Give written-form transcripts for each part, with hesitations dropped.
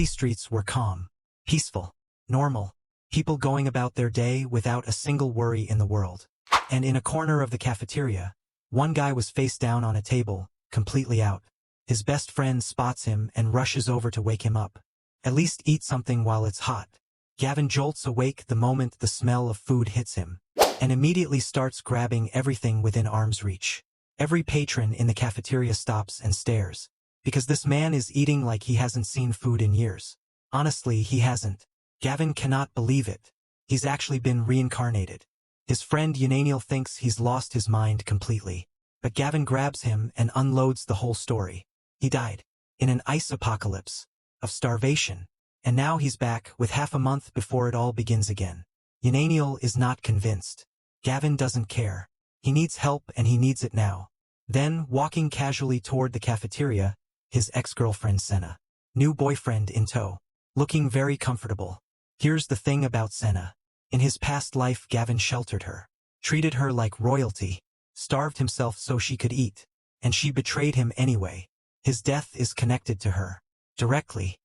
city streets were calm, peaceful, normal, people going about their day without a single worry in the world. And in a corner of the cafeteria, one guy was face down on a table, completely out. His best friend spots him and rushes over to wake him up. At least eat something while it's hot. Gavin jolts awake the moment the smell of food hits him, and immediately starts grabbing everything within arm's reach. Every patron in the cafeteria stops and stares, because this man is eating like he hasn't seen food in years. Honestly, he hasn't. Gavin cannot believe it. He's actually been reincarnated. His friend Unaniel thinks he's lost his mind completely, but Gavin grabs him and unloads the whole story. He died in an ice apocalypse of starvation, and now he's back with half a month before it all begins again. Unaniel is not convinced. Gavin doesn't care. He needs help and he needs it now. Then, walking casually toward the cafeteria, his ex-girlfriend Senna. New boyfriend in tow. Looking very comfortable. Here's the thing about Senna. In his past life Gavin sheltered her, treated her like royalty, starved himself so she could eat, and she betrayed him anyway. His death is connected to her. Directly.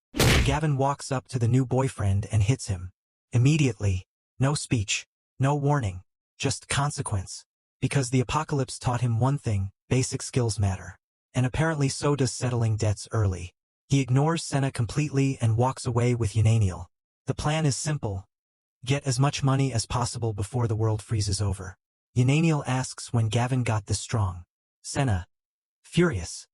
Gavin walks up to the new boyfriend and hits him. Immediately. No speech. No warning. Just consequence. Because the apocalypse taught him one thing, basic skills matter. And apparently so does settling debts early. He ignores Senna completely and walks away with Unaniel. The plan is simple. Get as much money as possible before the world freezes over. Unaniel asks when Gavin got this strong. Senna, furious,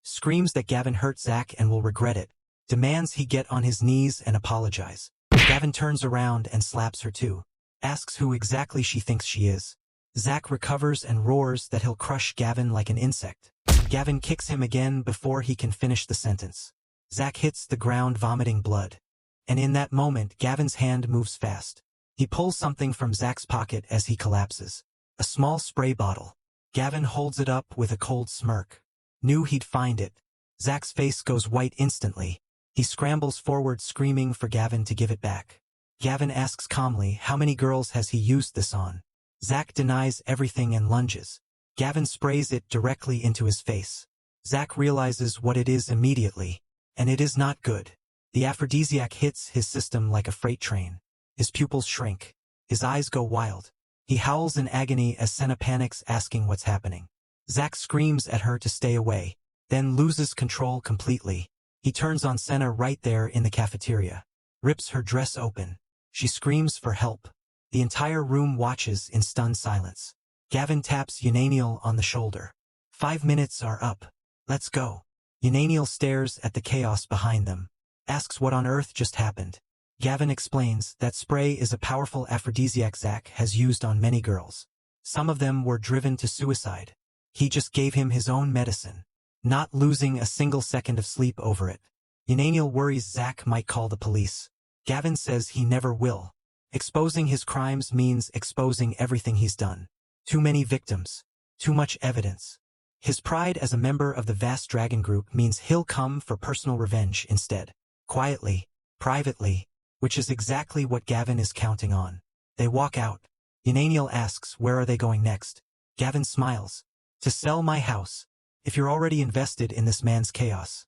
screams that Gavin hurt Zach and will regret it. Demands he get on his knees and apologize. Gavin turns around and slaps her too. Asks who exactly she thinks she is. Zach recovers and roars that he'll crush Gavin like an insect. Gavin kicks him again before he can finish the sentence. Zach hits the ground vomiting blood. And in that moment Gavin's hand moves fast. He pulls something from Zach's pocket as he collapses. A small spray bottle. Gavin holds it up with a cold smirk. Knew he'd find it. Zach's face goes white instantly. He scrambles forward screaming for Gavin to give it back. Gavin asks calmly how many girls has he used this on. Zach denies everything and lunges. Gavin sprays it directly into his face. Zach realizes what it is immediately, and it is not good. The aphrodisiac hits his system like a freight train. His pupils shrink. His eyes go wild. He howls in agony as Senna panics asking what's happening. Zach screams at her to stay away, then loses control completely. He turns on Senna right there in the cafeteria. Rips her dress open. She screams for help. The entire room watches in stunned silence. Gavin taps Unaniel on the shoulder. 5 minutes are up. Let's go. Unaniel stares at the chaos behind them. Asks what on earth just happened. Gavin explains that spray is a powerful aphrodisiac Zach has used on many girls. Some of them were driven to suicide. He just gave him his own medicine, not losing a single second of sleep over it. Unaniel worries Zach might call the police. Gavin says he never will. Exposing his crimes means exposing everything he's done. Too many victims. Too much evidence. His pride as a member of the vast dragon group means he'll come for personal revenge instead. Quietly, privately, which is exactly what Gavin is counting on. They walk out. Unaniel asks where are they going next. Gavin smiles. To sell my house. If you're already invested in this man's chaos,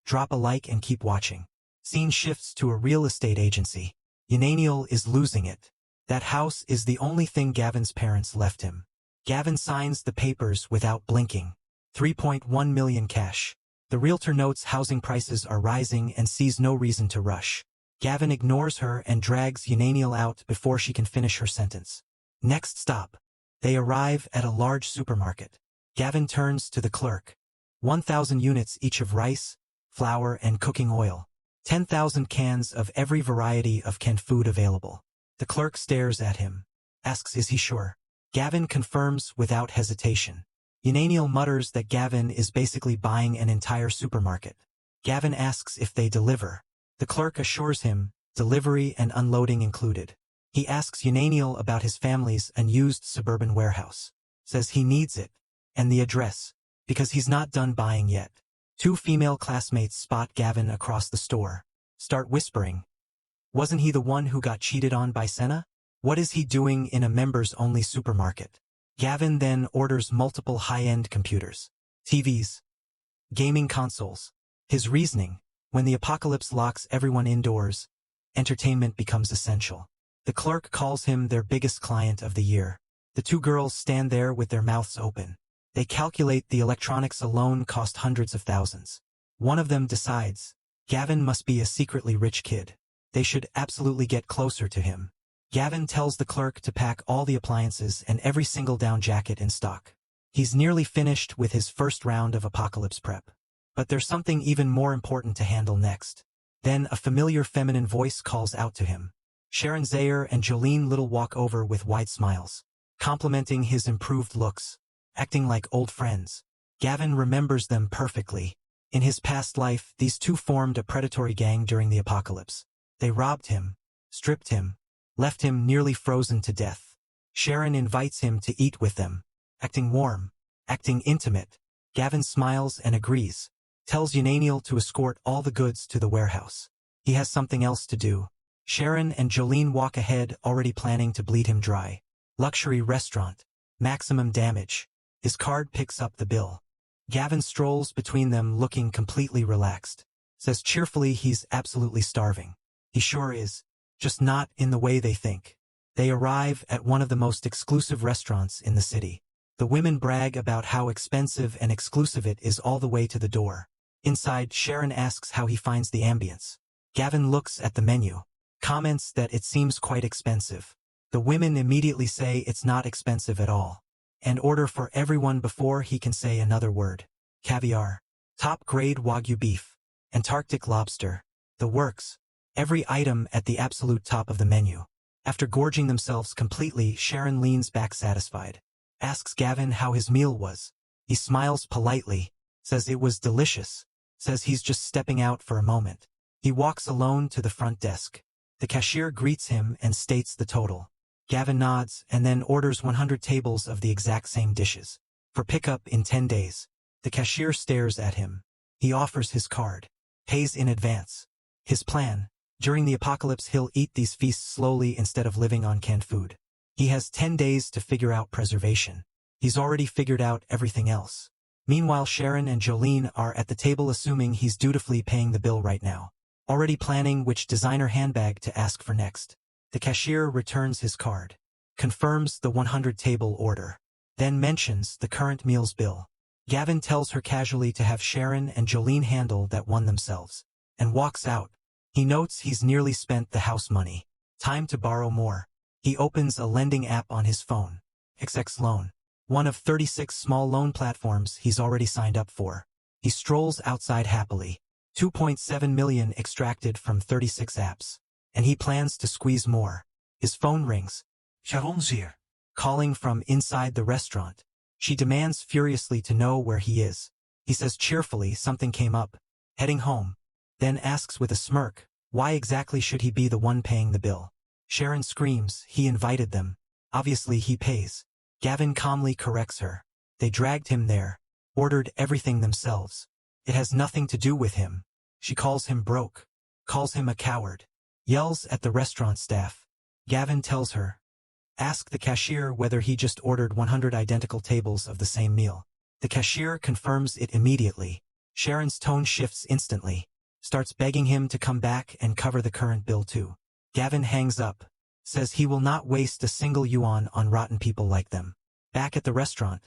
drop a like and keep watching. Scene shifts to a real estate agency. Unaniel is losing it. That house is the only thing Gavin's parents left him. Gavin signs the papers without blinking. 3.1 million cash. The realtor notes housing prices are rising and sees no reason to rush. Gavin ignores her and drags Unaniel out before she can finish her sentence. Next stop. They arrive at a large supermarket. Gavin turns to the clerk. 1,000 units each of rice, flour and cooking oil. 10,000 cans of every variety of canned food available. The clerk stares at him. Asks is he sure. Gavin confirms without hesitation. Unaniel mutters that Gavin is basically buying an entire supermarket. Gavin asks if they deliver. The clerk assures him, delivery and unloading included. He asks Unaniel about his family's unused suburban warehouse. Says he needs it. And the address. Because he's not done buying yet. 2 female classmates spot Gavin across the store. Start whispering. Wasn't he the one who got cheated on by Senna? What is he doing in a members-only supermarket? Gavin then orders multiple high-end computers, TVs, gaming consoles. His reasoning, When the apocalypse locks everyone indoors, entertainment becomes essential. The clerk calls him their biggest client of the year. The two girls stand there with their mouths open. They calculate the electronics alone cost hundreds of thousands. One of them decides, Gavin must be a secretly rich kid. They should absolutely get closer to him. Gavin tells the clerk to pack all the appliances and every single down jacket in stock. He's nearly finished with his first round of apocalypse prep. But there's something even more important to handle next. Then a familiar feminine voice calls out to him. Sharon Zayer and Jolene Little walk over with wide smiles, complimenting his improved looks, acting like old friends. Gavin remembers them perfectly. In his past life, these two formed a predatory gang during the apocalypse. They robbed him, stripped him, left him nearly frozen to death. Sharon invites him to eat with them, acting warm, acting intimate. Gavin smiles and agrees, tells Unaniel to escort all the goods to the warehouse. He has something else to do. Sharon and Jolene walk ahead, already planning to bleed him dry. Luxury restaurant. Maximum damage. His card picks up the bill. Gavin strolls between them looking completely relaxed. Says cheerfully he's absolutely starving. He sure is. Just not in the way they think. They arrive at one of the most exclusive restaurants in the city. The women brag about how expensive and exclusive it is all the way to the door. Inside, Sharon asks how he finds the ambience. Gavin looks at the menu, comments that it seems quite expensive. The women immediately say it's not expensive at all, and order for everyone before he can say another word. Caviar, top-grade Wagyu beef, Antarctic lobster, the works, every item at the absolute top of the menu. After gorging themselves completely, Sharon leans back satisfied, asks Gavin how his meal was. He smiles politely, says it was delicious, says he's just stepping out for a moment. He walks alone to the front desk. The cashier greets him and states the total. Gavin nods and then orders 100 tables of the exact same dishes, for pickup in 10 days. The cashier stares at him. He offers his card, pays in advance. His plan: during the apocalypse he'll eat these feasts slowly instead of living on canned food. He has 10 days to figure out preservation. He's already figured out everything else. Meanwhile, Sharon and Jolene are at the table assuming he's dutifully paying the bill right now, already planning which designer handbag to ask for next. The cashier returns his card, confirms the 100-table order, then mentions the current meal's bill. Gavin tells her casually to have Sharon and Jolene handle that one themselves, and walks out. He notes he's nearly spent the house money. Time to borrow more. He opens a lending app on his phone, XX Loan, one of 36 small loan platforms he's already signed up for. He strolls outside happily. 2.7 million extracted from 36 apps. And he plans to squeeze more. His phone rings. Sharon's here, calling from inside the restaurant. She demands furiously to know where he is. He says cheerfully something came up, heading home, then asks with a smirk, why exactly should he be the one paying the bill? Sharon screams, he invited them. Obviously he pays. Gavin calmly corrects her. They dragged him there, ordered everything themselves. It has nothing to do with him. She calls him broke, calls him a coward, yells at the restaurant staff. Gavin tells her, ask the cashier whether he just ordered 100 identical tables of the same meal. The cashier confirms it immediately. Sharon's tone shifts instantly, starts begging him to come back and cover the current bill too. Gavin hangs up, says he will not waste a single yuan on rotten people like them. Back at the restaurant,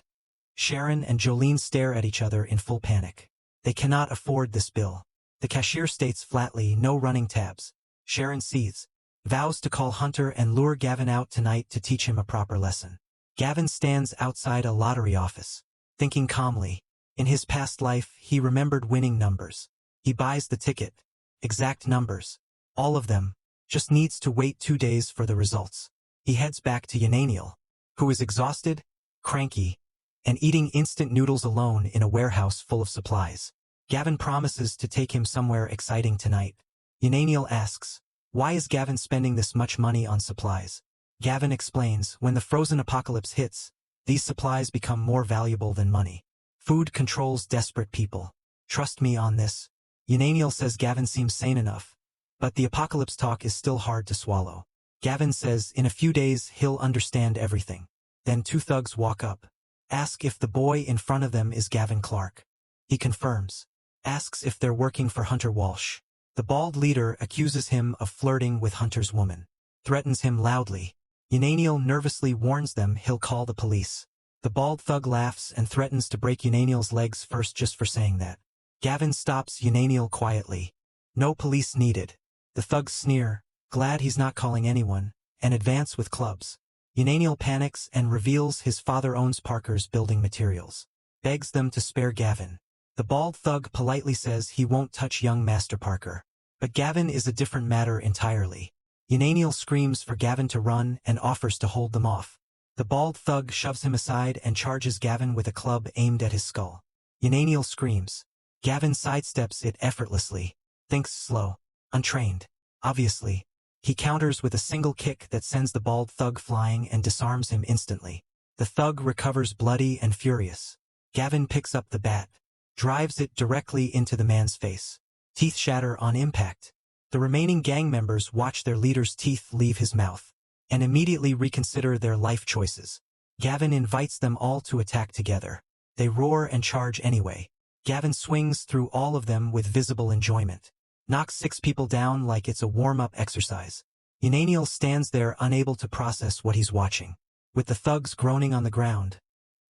Sharon and Jolene stare at each other in full panic. They cannot afford this bill. The cashier states flatly, no running tabs. Sharon seethes, vows to call Hunter and lure Gavin out tonight to teach him a proper lesson. Gavin stands outside a lottery office, thinking calmly. In his past life, he remembered winning numbers. He buys the ticket. Exact numbers. All of them. Just needs to wait 2 days for the results. He heads back to Yananiel, who is exhausted, cranky, and eating instant noodles alone in a warehouse full of supplies. Gavin promises to take him somewhere exciting tonight. Yananiel asks, why is Gavin spending this much money on supplies? Gavin explains, when the frozen apocalypse hits, these supplies become more valuable than money. Food controls desperate people. Trust me on this. Yananiel says Gavin seems sane enough, but the apocalypse talk is still hard to swallow. Gavin says in a few days he'll understand everything. Then 2 thugs walk up, ask if the boy in front of them is Gavin Clark. He confirms. asks if they're working for Hunter Walsh. The bald leader accuses him of flirting with Hunter's woman, threatens him loudly. Unaniel nervously warns them he'll call the police. The bald thug laughs and threatens to break Unaniel's legs first just for saying that. Gavin stops Unaniel quietly. No police needed. The thugs sneer, glad he's not calling anyone, and advance with clubs. Unaniel panics and reveals his father owns Parker's building materials. Begs them to spare Gavin. The bald thug politely says he won't touch young Master Parker. But Gavin is a different matter entirely. Unaniel screams for Gavin to run and offers to hold them off. The bald thug shoves him aside and charges Gavin with a club aimed at his skull. Unaniel screams. Gavin sidesteps it effortlessly. Thinks slow. Untrained. Obviously. He counters with a single kick that sends the bald thug flying and disarms him instantly. The thug recovers bloody and furious. Gavin picks up the bat. Drives it directly into the man's face. Teeth shatter on impact. The remaining gang members watch their leader's teeth leave his mouth and immediately reconsider their life choices. Gavin invites them all to attack together. They roar and charge anyway. Gavin swings through all of them with visible enjoyment. Knocks 6 people down like it's a warm-up exercise. Unaniel stands there unable to process what he's watching. With the thugs groaning on the ground,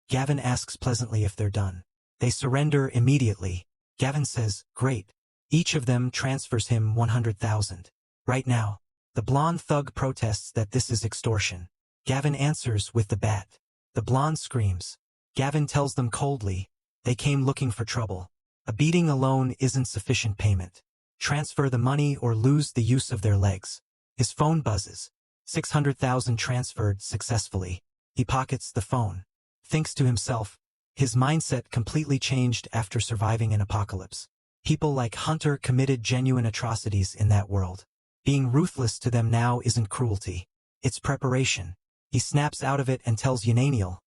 Gavin asks pleasantly if they're done. They surrender immediately. Gavin says, great. Each of them transfers him 100,000. Right now. The blonde thug protests that this is extortion. Gavin answers with the bat. The blonde screams. Gavin tells them coldly, they came looking for trouble. A beating alone isn't sufficient payment. Transfer the money or lose the use of their legs. His phone buzzes. 600,000 transferred successfully. He pockets the phone. Thinks to himself, his mindset completely changed after surviving an apocalypse. People like Hunter committed genuine atrocities in that world. Being ruthless to them now isn't cruelty. It's preparation. He snaps out of it and tells Unaniel.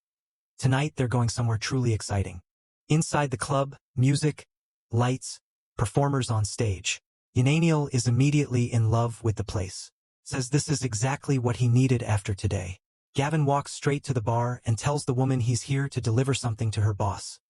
Tonight they're going somewhere truly exciting. Inside the club, music, lights, performers on stage. Unaniel is immediately in love with the place. Says this is exactly what he needed after today. Gavin walks straight to the bar and tells the woman he's here to deliver something to her boss,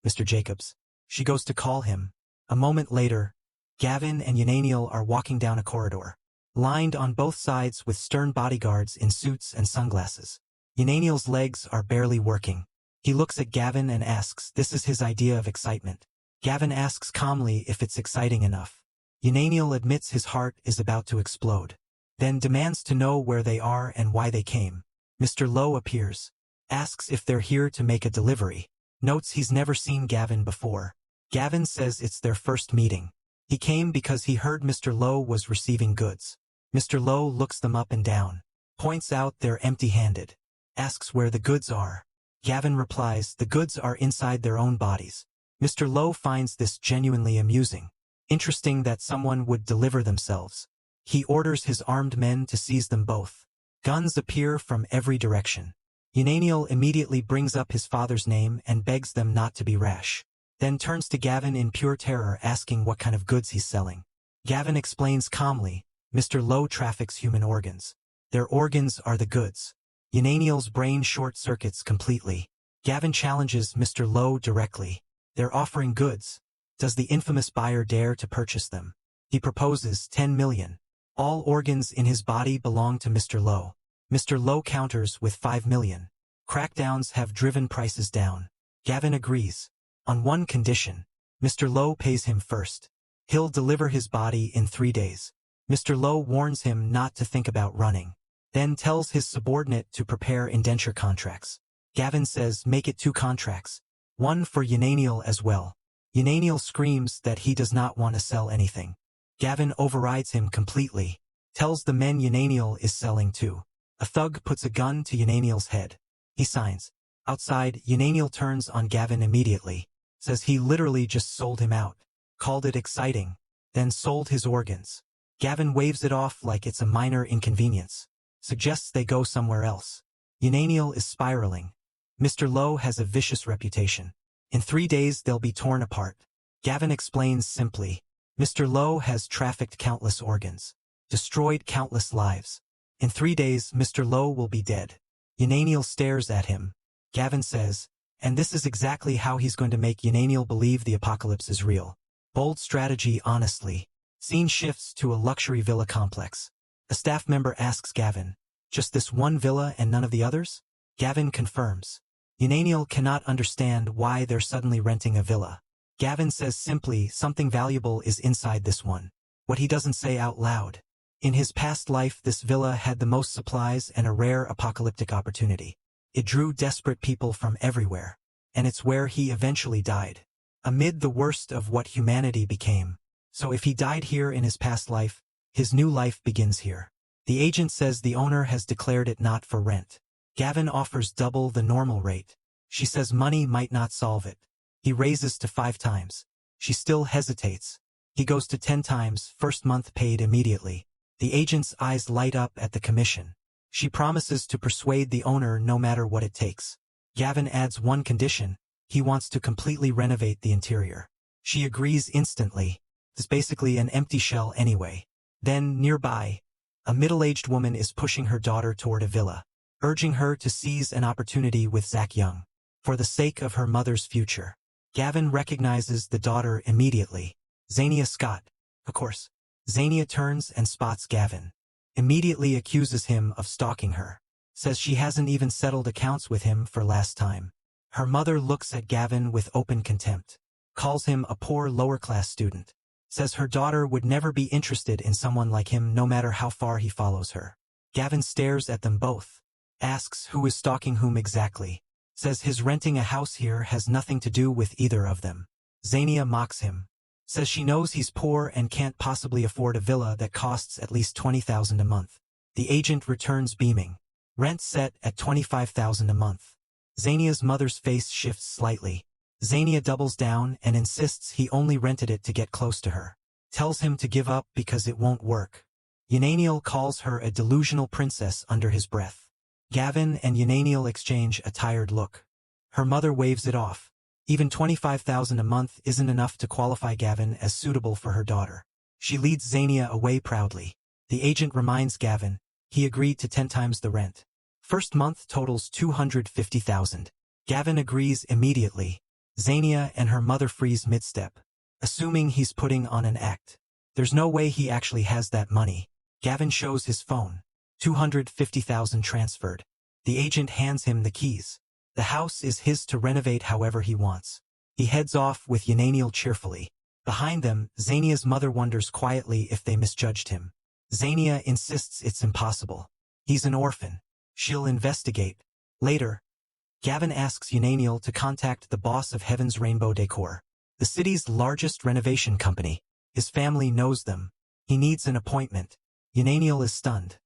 Mr. Jacobs. She goes to call him. A moment later, Gavin and Unaniel are walking down a corridor, lined on both sides with stern bodyguards in suits and sunglasses. Unaniel's legs are barely working. He looks at Gavin and asks this is his idea of excitement. Gavin asks calmly if it's exciting enough. Unaniel admits his heart is about to explode, then demands to know where they are and why they came. Mr. Lowe appears, asks if they're here to make a delivery, notes he's never seen Gavin before. Gavin says it's their first meeting. He came because he heard Mr. Lowe was receiving goods. Mr. Lowe looks them up and down, points out they're empty-handed, asks where the goods are. Gavin replies the goods are inside their own bodies. Mr. Lowe finds this genuinely amusing. Interesting that someone would deliver themselves. He orders his armed men to seize them both. Guns appear from every direction. Unaniel immediately brings up his father's name and begs them not to be rash. Then turns to Gavin in pure terror asking what kind of goods he's selling. Gavin explains calmly, Mr. Lowe traffics human organs. Their organs are the goods. Unaniel's brain short-circuits completely. Gavin challenges Mr. Lowe directly. They're offering goods. Does the infamous buyer dare to purchase them? He proposes 10 million. All organs in his body belong to Mr. Lowe. Mr. Lowe counters with 5 million. Crackdowns have driven prices down. Gavin agrees. On one condition. Mr. Lowe pays him first. He'll deliver his body in 3 days. Mr. Lowe warns him not to think about running. Then tells his subordinate to prepare indenture contracts. Gavin says make it 2 contracts. One for Unaniel as well. Unaniel screams that he does not want to sell anything. Gavin overrides him completely. Tells the men Unaniel is selling too. A thug puts a gun to Unaniel's head. He signs. Outside, Unaniel turns on Gavin immediately. Says he literally just sold him out. Called it exciting. Then sold his organs. Gavin waves it off like it's a minor inconvenience. Suggests they go somewhere else. Unaniel is spiraling. Mr. Lowe has a vicious reputation. In 3 days they'll be torn apart. Gavin explains simply. Mr. Lowe has trafficked countless organs. Destroyed countless lives. In 3 days Mr. Lowe will be dead. Unaniel stares at him. Gavin says, and this is exactly how he's going to make Unaniel believe the apocalypse is real. Bold strategy, honestly. Scene shifts to a luxury villa complex. A staff member asks Gavin, just this one villa and none of the others? Gavin confirms. Unaniel cannot understand why they're suddenly renting a villa. Gavin says simply something valuable is inside this one. What he doesn't say out loud. In his past life, this villa had the most supplies and a rare apocalyptic opportunity. It drew desperate people from everywhere. And it's where he eventually died. Amid the worst of what humanity became. So if he died here in his past life, his new life begins here. The agent says the owner has declared it not for rent. Gavin offers double the normal rate. She says money might not solve it. He raises to 5 times. She still hesitates. He goes to 10 times, first month paid immediately. The agent's eyes light up at the commission. She promises to persuade the owner no matter what it takes. Gavin adds one condition. He wants to completely renovate the interior. She agrees instantly. It's basically an empty shell anyway. Then, nearby, a middle-aged woman is pushing her daughter toward a villa, urging her to seize an opportunity with Zach Young, for the sake of her mother's future. Gavin recognizes the daughter immediately. Zania Scott. Of course. Zania turns and spots Gavin. Immediately accuses him of stalking her. Says she hasn't even settled accounts with him for last time. Her mother looks at Gavin with open contempt. Calls him a poor lower-class student. Says her daughter would never be interested in someone like him no matter how far he follows her. Gavin stares at them both. Asks who is stalking whom exactly. Says his renting a house here has nothing to do with either of them. Zania mocks him. Says she knows he's poor and can't possibly afford a villa that costs at least $20,000 a month. The agent returns beaming. Rent set at $25,000 a month. Zania's mother's face shifts slightly. Zania doubles down and insists he only rented it to get close to her. Tells him to give up because it won't work. Unaniel calls her a delusional princess under his breath. Gavin and Unaniel exchange a tired look. Her mother waves it off. Even $25,000 a month isn't enough to qualify Gavin as suitable for her daughter. She leads Zania away proudly. The agent reminds Gavin he agreed to 10 times the rent. First month totals $250,000. Gavin agrees immediately. Zania and her mother freeze mid-step, assuming he's putting on an act. There's no way he actually has that money. Gavin shows his phone. $250,000 transferred. The agent hands him the keys. The house is his to renovate however he wants. He heads off with Unaniel cheerfully. Behind them, Zania's mother wonders quietly if they misjudged him. Zania insists it's impossible. He's an orphan. She'll investigate. Later, Gavin asks Unaniel to contact the boss of Heaven's Rainbow Decor, the city's largest renovation company. His family knows them. He needs an appointment. Unaniel is stunned.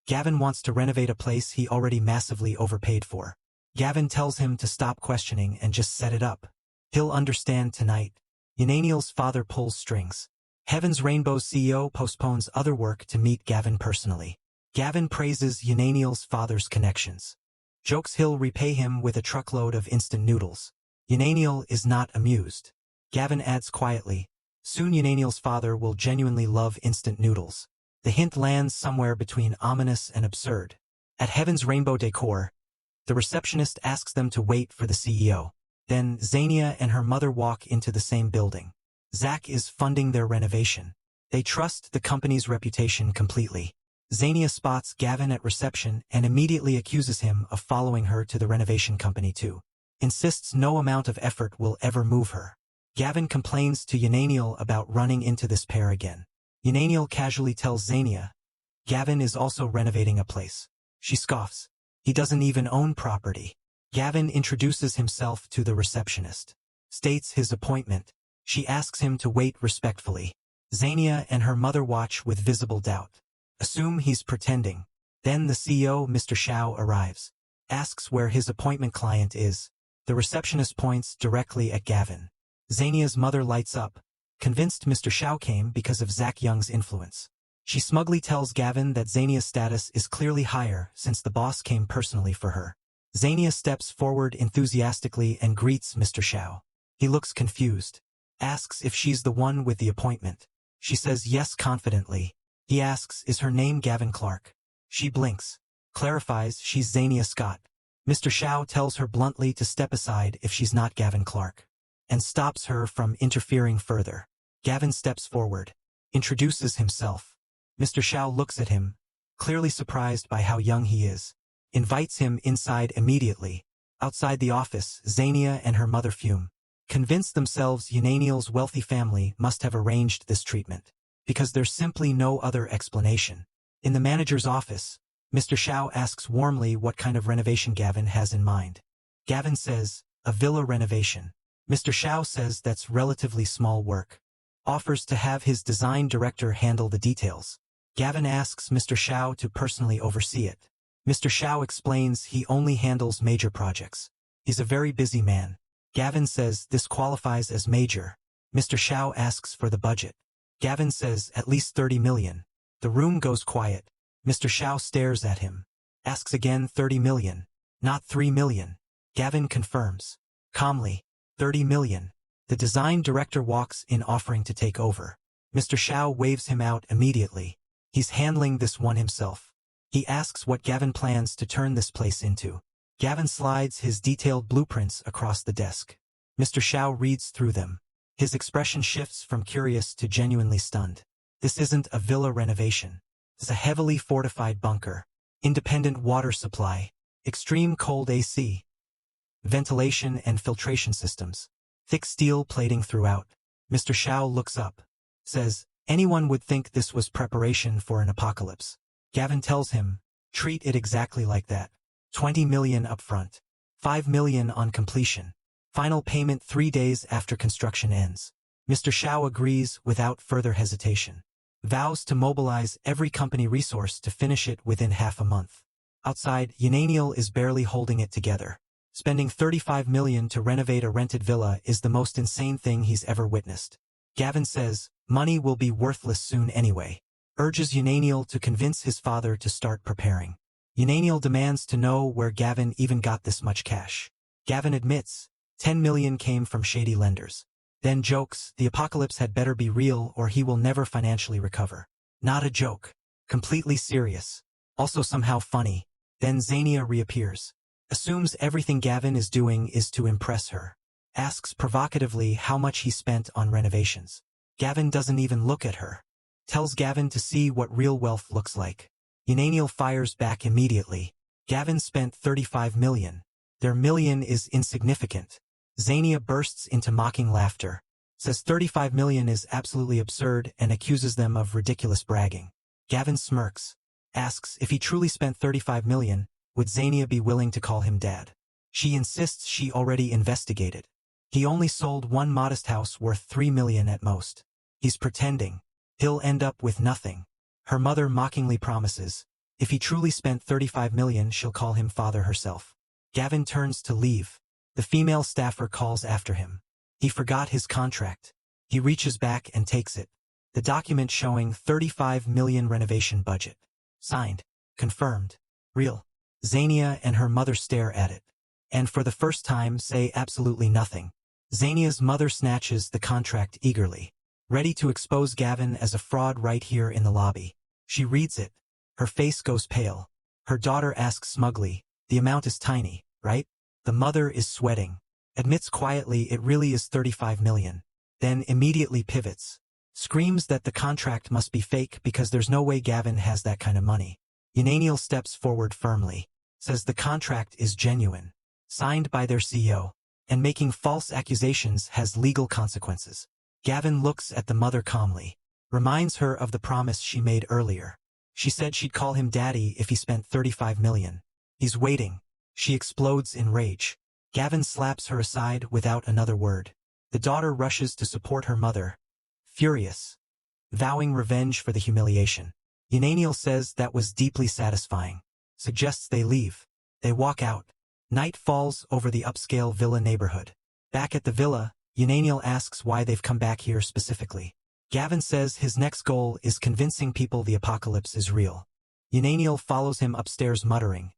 Gavin wants to renovate a place he already massively overpaid for. Gavin tells him to stop questioning and just set it up. He'll understand tonight. Unaniel's father pulls strings. Heaven's Rainbow's CEO postpones other work to meet Gavin personally. Gavin praises Unaniel's father's connections. Jokes he'll repay him with a truckload of instant noodles. Unaniel is not amused. Gavin adds quietly, soon Unaniel's father will genuinely love instant noodles. The hint lands somewhere between ominous and absurd. At Heaven's Rainbow Decor, the receptionist asks them to wait for the CEO. Then Zania and her mother walk into the same building. Zach is funding their renovation. They trust the company's reputation completely. Zania spots Gavin at reception and immediately accuses him of following her to the renovation company too. Insists no amount of effort will ever move her. Gavin complains to Unaniel about running into this pair again. Unaniel casually tells Zania, Gavin is also renovating a place. She scoffs. He doesn't even own property. Gavin introduces himself to the receptionist. States his appointment. She asks him to wait respectfully. Zania and her mother watch with visible doubt. Assume he's pretending. Then the CEO, Mr. Shao, arrives. Asks where his appointment client is. The receptionist points directly at Gavin. Zania's mother lights up, convinced Mr. Shao came because of Zach Young's influence. She smugly tells Gavin that Zania's status is clearly higher since the boss came personally for her. Zania steps forward enthusiastically and greets Mr. Shao. He looks confused. Asks if she's the one with the appointment. She says yes confidently. He asks, is her name Gavin Clark? She blinks. Clarifies she's Zania Scott. Mr. Shao tells her bluntly to step aside if she's not Gavin Clark. And stops her from interfering further. Gavin steps forward, introduces himself. Mr. Shao looks at him, clearly surprised by how young he is, invites him inside immediately. Outside the office, Xania and her mother fume, convinced themselves Unaniel's wealthy family must have arranged this treatment, because there's simply no other explanation. In the manager's office, Mr. Shao asks warmly what kind of renovation Gavin has in mind. Gavin says, a villa renovation. Mr. Shao says that's relatively small work. Offers to have his design director handle the details. Gavin asks Mr. Shao to personally oversee it. Mr. Shao explains he only handles major projects. He's a very busy man. Gavin says this qualifies as major. Mr. Shao asks for the budget. Gavin says at least 30 million. The room goes quiet. Mr. Shao stares at him. Asks again 30 million. Not 3 million. Gavin confirms. Calmly. 30 million. The design director walks in offering to take over. Mr. Shao waves him out immediately. He's handling this one himself. He asks what Gavin plans to turn this place into. Gavin slides his detailed blueprints across the desk. Mr. Shao reads through them. His expression shifts from curious to genuinely stunned. This isn't a villa renovation. It's a heavily fortified bunker. Independent water supply. Extreme cold AC. Ventilation and filtration systems. Thick steel plating throughout. Mr. Shao looks up. Says, anyone would think this was preparation for an apocalypse. Gavin tells him, treat it exactly like that. 20 million upfront. 5 million on completion. Final payment 3 days after construction ends. Mr. Shao agrees without further hesitation. Vows to mobilize every company resource to finish it within half a month. Outside, Unaniel is barely holding it together. Spending 35 million to renovate a rented villa is the most insane thing he's ever witnessed. Gavin says, money will be worthless soon anyway. Urges Unaniel to convince his father to start preparing. Unaniel demands to know where Gavin even got this much cash. Gavin admits, 10 million came from shady lenders. Then jokes, the apocalypse had better be real or he will never financially recover. Not a joke. Completely serious. Also somehow funny. Then Xania reappears. Assumes everything Gavin is doing is to impress her. Asks provocatively how much he spent on renovations. Gavin doesn't even look at her. Tells Gavin to see what real wealth looks like. Unaniel fires back immediately. Gavin spent 35 million. Their million is insignificant. Xania bursts into mocking laughter. Says 35 million is absolutely absurd and accuses them of ridiculous bragging. Gavin smirks. Asks if he truly spent 35 million, would Xania be willing to call him dad? She insists she already investigated. He only sold one modest house worth 3 million at most. He's pretending. He'll end up with nothing. Her mother mockingly promises, if he truly spent 35 million, she'll call him father herself. Gavin turns to leave. The female staffer calls after him. He forgot his contract. He reaches back and takes it. The document showing 35 million renovation budget. Signed. Confirmed. Real. Xania and her mother stare at it. And for the first time say absolutely nothing. Xania's mother snatches the contract eagerly. Ready to expose Gavin as a fraud right here in the lobby. She reads it. Her face goes pale. Her daughter asks smugly, the amount is tiny, right? The mother is sweating. Admits quietly it really is 35 million. Then immediately pivots. Screams that the contract must be fake because there's no way Gavin has that kind of money. Unaniel steps forward firmly. Says the contract is genuine. Signed by their CEO. And making false accusations has legal consequences. Gavin looks at the mother calmly. Reminds her of the promise she made earlier. She said she'd call him daddy if he spent 35 million. He's waiting. She explodes in rage. Gavin slaps her aside without another word. The daughter rushes to support her mother. Furious. Vowing revenge for the humiliation. Unaniel says that was deeply satisfying. Suggests they leave. They walk out. Night falls over the upscale villa neighborhood. Back at the villa, Unaniel asks why they've come back here specifically. Gavin says his next goal is convincing people the apocalypse is real. Unaniel follows him upstairs muttering.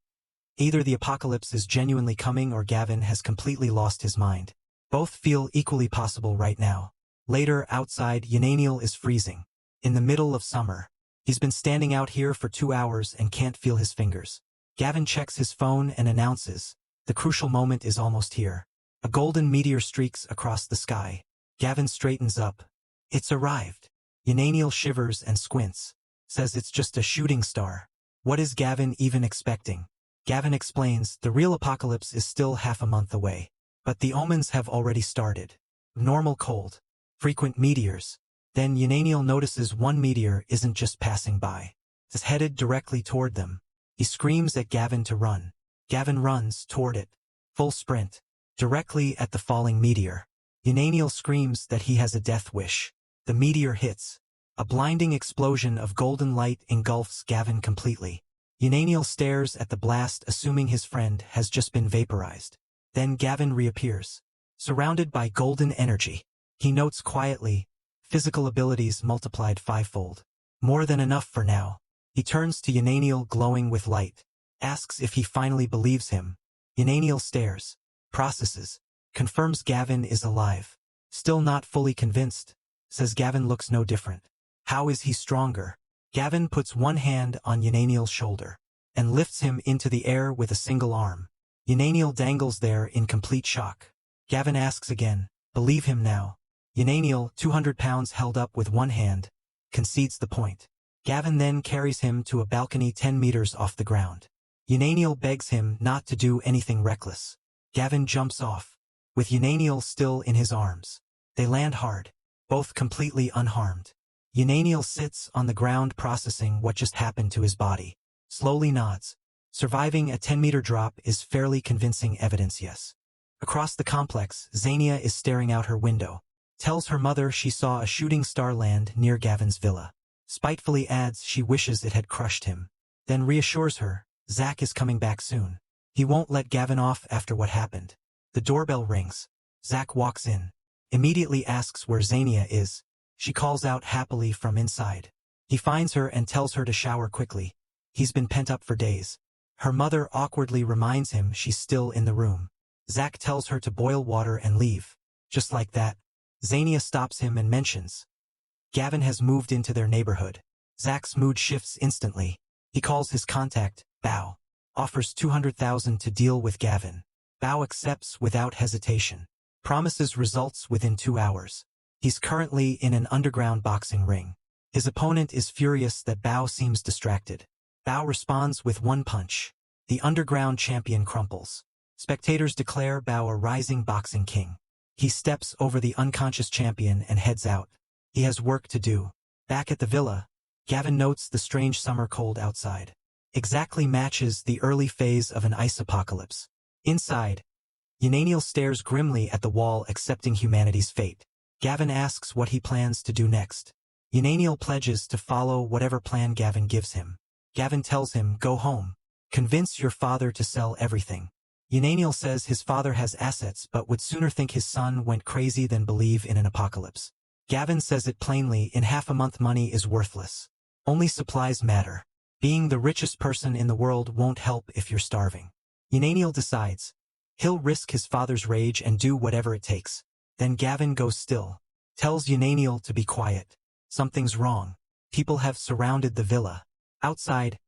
Either the apocalypse is genuinely coming or Gavin has completely lost his mind. Both feel equally possible right now. Later, outside, Unaniel is freezing. In the middle of summer. He's been standing out here for 2 hours and can't feel his fingers. Gavin checks his phone and announces, the crucial moment is almost here. A golden meteor streaks across the sky. Gavin straightens up. It's arrived. Yananiel shivers and squints. Says it's just a shooting star. What is Gavin even expecting? Gavin explains the real apocalypse is still half a month away. But the omens have already started. Normal cold. Frequent meteors. Then Yananiel notices one meteor isn't just passing by. It's headed directly toward them. He screams at Gavin to run. Gavin runs toward it. Full sprint. Directly at the falling meteor. Yananiel screams that he has a death wish. The meteor hits. A blinding explosion of golden light engulfs Gavin completely. Yananiel stares at the blast, assuming his friend has just been vaporized. Then Gavin reappears. Surrounded by golden energy. He notes quietly, physical abilities multiplied fivefold. More than enough for now. He turns to Yananiel, glowing with light. Asks if he finally believes him. Yananiel stares. Processes. Confirms Gavin is alive. Still not fully convinced. Says Gavin looks no different. How is he stronger? Gavin puts one hand on Yananiel's shoulder. And lifts him into the air with a single arm. Yananiel dangles there in complete shock. Gavin asks again, believe him now. Yananiel, 200 pounds held up with one hand, concedes the point. Gavin then carries him to a balcony 10 meters off the ground. Yananiel begs him not to do anything reckless. Gavin jumps off, with Yananiel still in his arms. They land hard, both completely unharmed. Yananiel sits on the ground processing what just happened to his body. Slowly nods. Surviving a 10-meter drop is fairly convincing evidence, yes. Across the complex, Xania is staring out her window. Tells her mother she saw a shooting star land near Gavin's villa. Spitefully adds she wishes it had crushed him. Then reassures her, Zach is coming back soon. He won't let Gavin off after what happened. The doorbell rings. Zach walks in. Immediately asks where Xania is. She calls out happily from inside. He finds her and tells her to shower quickly. He's been pent up for days. Her mother awkwardly reminds him she's still in the room. Zach tells her to boil water and leave. Just like that, Xania stops him and mentions Gavin has moved into their neighborhood. Zach's mood shifts instantly. He calls his contact, Bao. Offers 200,000 to deal with Gavin. Bao accepts without hesitation. Promises results within 2 hours. He's currently in an underground boxing ring. His opponent is furious that Bao seems distracted. Bao responds with one punch. The underground champion crumples. Spectators declare Bao a rising boxing king. He steps over the unconscious champion and heads out. He has work to do. Back at the villa, Gavin notes the strange summer cold outside. Exactly matches the early phase of an ice apocalypse. Inside, Yananiel stares grimly at the wall, accepting humanity's fate. Gavin asks what he plans to do next. Yananiel pledges to follow whatever plan Gavin gives him. Gavin tells him, go home. Convince your father to sell everything. Yananiel says his father has assets but would sooner think his son went crazy than believe in an apocalypse. Gavin says it plainly, in half a month money is worthless. Only supplies matter. Being the richest person in the world won't help if you're starving. Yananiel decides. He'll risk his father's rage and do whatever it takes. Then Gavin goes still. Tells Yananiel to be quiet. Something's wrong. People have surrounded the villa. Outside,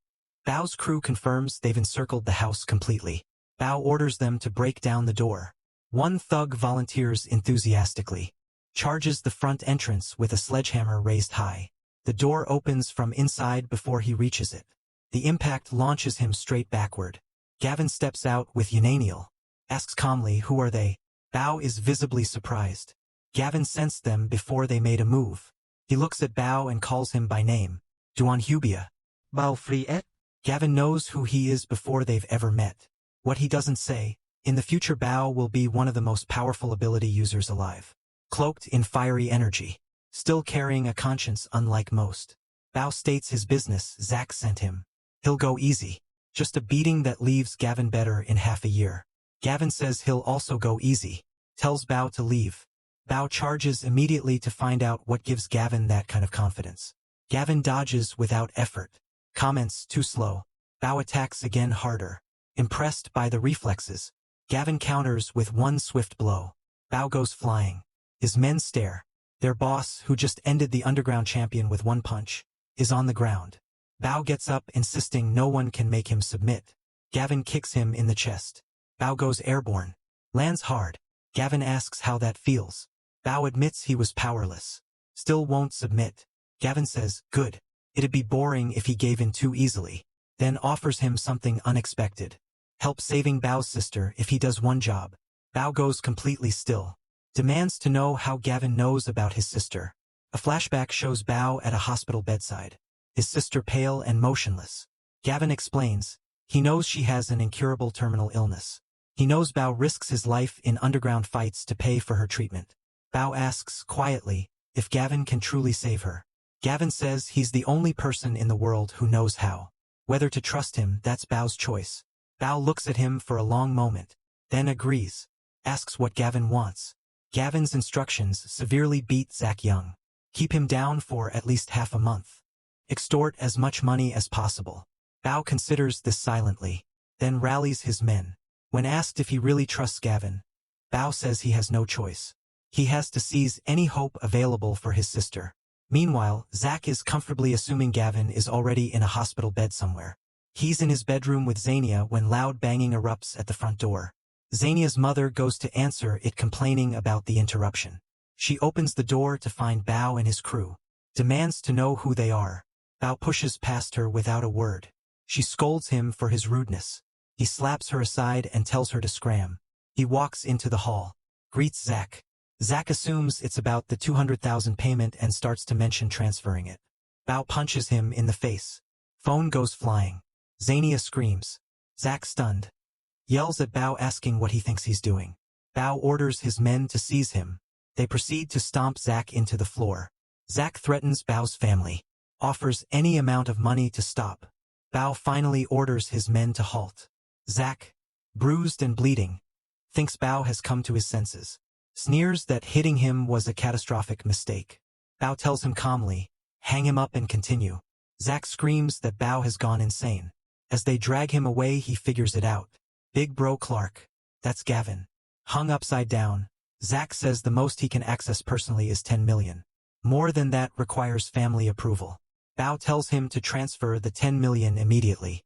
Bao's crew confirms they've encircled the house completely. Bao orders them to break down the door. One thug volunteers enthusiastically. Charges the front entrance with a sledgehammer raised high. The door opens from inside before he reaches it. The impact launches him straight backward. Gavin steps out with Yananiel. Asks calmly, who are they? Bao is visibly surprised. Gavin sensed them before they made a move. He looks at Bao and calls him by name. Duan Hubia. Bao Friet? Gavin knows who he is before they've ever met. What he doesn't say, in the future Bao will be one of the most powerful ability users alive. Cloaked in fiery energy. Still carrying a conscience unlike most. Bao states his business Zach sent him. He'll go easy. Just a beating that leaves Gavin better in half a year. Gavin says he'll also go easy. Tells Bao to leave. Bao charges immediately to find out what gives Gavin that kind of confidence. Gavin dodges without effort. Comments too slow. Bao attacks again harder. Impressed by the reflexes, Gavin counters with one swift blow. Bao goes flying. His men stare. Their boss, who just ended the underground champion with one punch, is on the ground. Bao gets up, insisting no one can make him submit. Gavin kicks him in the chest. Bao goes airborne. Lands hard. Gavin asks how that feels. Bao admits he was powerless. Still won't submit. Gavin says, good. It'd be boring if he gave in too easily. Then offers him something unexpected. Help saving Bao's sister if he does one job. Bao goes completely still. Demands to know how Gavin knows about his sister. A flashback shows Bao at a hospital bedside. His sister pale and motionless. Gavin explains. He knows she has an incurable terminal illness. He knows Bao risks his life in underground fights to pay for her treatment. Bao asks, quietly, if Gavin can truly save her. Gavin says he's the only person in the world who knows how. Whether to trust him, that's Bao's choice. Bao looks at him for a long moment, then agrees. Asks what Gavin wants. Gavin's instructions severely beat Zach Young. Keep him down for at least half a month. Extort as much money as possible. Bao considers this silently, then rallies his men. When asked if he really trusts Gavin, Bao says he has no choice. He has to seize any hope available for his sister. Meanwhile, Zach is comfortably assuming Gavin is already in a hospital bed somewhere. He's in his bedroom with Xania when loud banging erupts at the front door. Xania's mother goes to answer it, complaining about the interruption. She opens the door to find Bao and his crew. Demands to know who they are. Bao pushes past her without a word. She scolds him for his rudeness. He slaps her aside and tells her to scram. He walks into the hall. Greets Zach. Zach assumes it's about the 200,000 payment and starts to mention transferring it. Bao punches him in the face. Phone goes flying. Xania screams. Zach, stunned, yells at Bao, asking what he thinks he's doing. Bao orders his men to seize him. They proceed to stomp Zach into the floor. Zach threatens Bao's family. Offers any amount of money to stop. Bao finally orders his men to halt. Zach, bruised and bleeding, thinks Bao has come to his senses. Sneers that hitting him was a catastrophic mistake. Bao tells him calmly, hang him up and continue. Zach screams that Bao has gone insane. As they drag him away, he figures it out. Big bro Clark. That's Gavin. Hung upside down. Zach says the most he can access personally is 10 million. More than that requires family approval. Bao tells him to transfer the 10 million immediately.